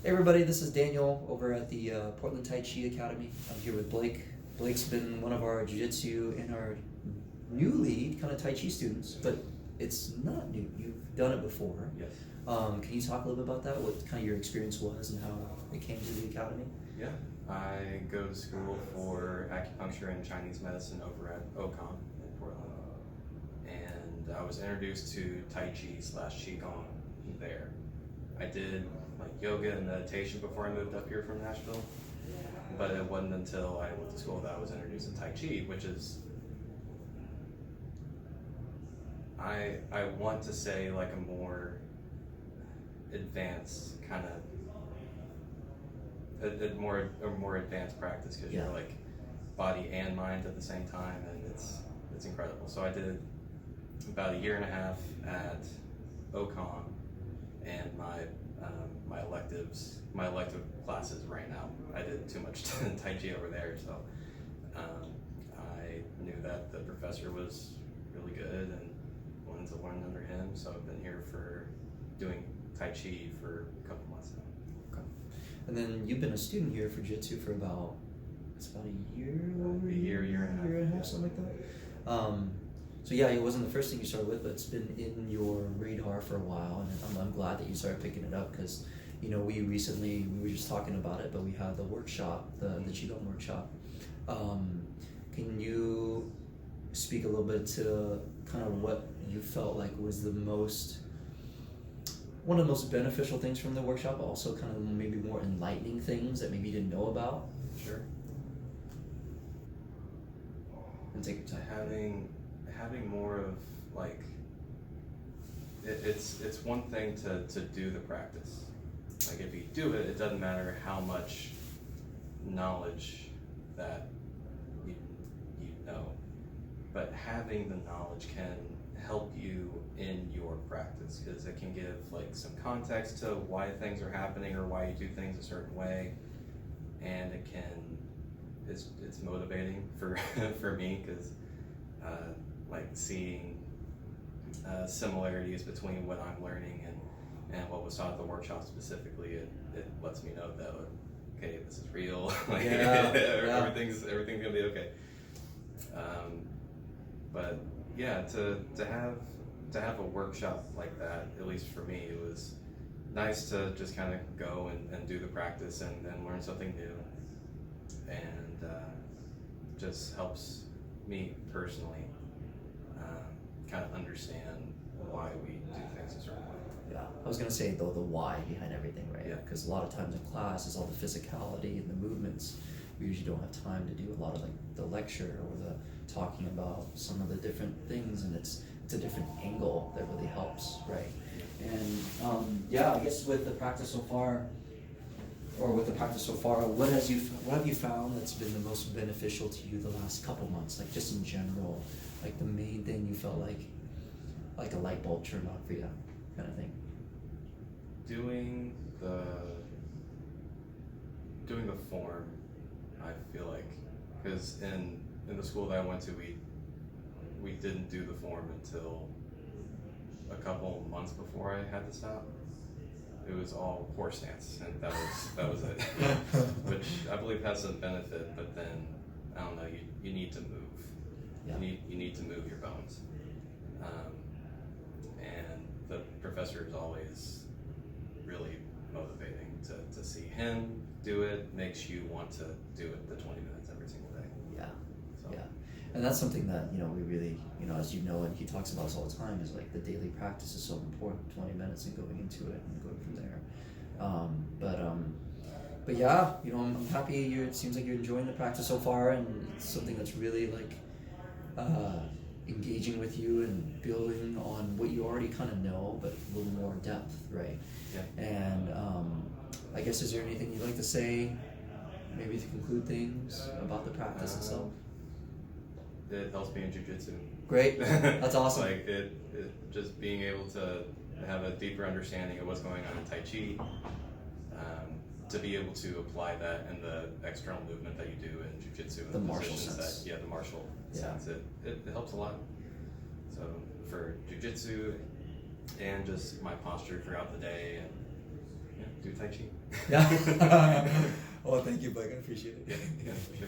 Hey everybody, this is Daniel over at the Portland Tai Chi Academy. I'm here with Blake. Blake's been one of our jiu-jitsu and our newly kind of Tai Chi students, but it's not new. You've done it before. Yes. Can you talk a little bit about that? What kind of your experience was and how it came to the academy? Yeah. I go to school for acupuncture and Chinese medicine over at OCOM in Portland. And I was introduced to Tai Chi / Qigong there. I did like yoga and meditation before I moved up here from Nashville. But it wasn't until I went to school that I was introduced to Tai Chi, which is, I want to say like a more advanced kind of, a more advanced practice, because you're like body and mind at the same time, and it's incredible. So I did about a year and a half at OCOM, and my elective classes ran out. I did too much Tai Chi over there, so I knew that the professor was really good and wanted to learn under him. So I've been here for doing Tai Chi for a couple months now. Okay. And then you've been a student here for jiu-jitsu for about a year, year and a half, something like that. So yeah, it wasn't the first thing you started with, but it's been in your radar for a while, and I'm glad that you started picking it up, because we were just talking about it, but we had the workshop, the Qigong workshop. Can you speak a little bit to kind of what you felt like was one of the most beneficial things from the workshop, but also kind of maybe more enlightening things that maybe you didn't know about? Sure. And take your time. Having more of like, it's one thing to do the practice. Like if you do it, it doesn't matter how much knowledge that you know, but having the knowledge can help you in your practice, because it can give like some context to why things are happening or why you do things a certain way, and it's motivating for for me, because like seeing similarities between what I'm learning and what was taught at the workshop specifically, it lets me know that, okay, this is real. Like, everything's gonna be okay. But yeah, to have a workshop like that, at least for me, it was nice to just kind of go and do the practice and learn something new, and just helps me personally kind of understand why we do things a certain way. Yeah, I was gonna say though the why behind everything, right? Yeah. Because a lot of times in class is all the physicality and the movements. We usually don't have time to do a lot of like the lecture or the talking about some of the different things, and it's a different angle that really helps, right? And yeah, I guess with the practice so far, what have you found that's been the most beneficial to you the last couple months? Like just in general, like the main thing you felt like a light bulb turned on for you, kind of thing. Doing the form, I feel like, because in the school that I went to, we didn't do the form until a couple months before I had to stop. It was all horse stance, and that was it. Which I believe has some benefit, but then I don't know. You need to move. Yeah. You need to move your bones. And the professor is always really motivating to see him do it. Makes you want to do it the 20 minutes every single day. Yeah. So. Yeah. And that's something that, we really, as you know, and he talks about this all the time, is like the daily practice is so important, 20 minutes and going into it and going from there. But yeah, I'm happy it seems like you're enjoying the practice so far, and it's something that's really like engaging with you and building on what you already kind of know, but a little more depth, right? Yeah. And I guess, is there anything you'd like to say, maybe to conclude things about the practice itself? It helps me in jiu-jitsu. Great, that's awesome. Like it just being able to have a deeper understanding of what's going on in Tai Chi, to be able to apply that in the external movement that you do in jiu-jitsu. The martial sense. The martial Yeah. sense. It helps a lot. So for jiu-jitsu and just my posture throughout the day, and do Tai Chi. Yeah. Well, thank you, Blake. I appreciate it. Yeah, for sure.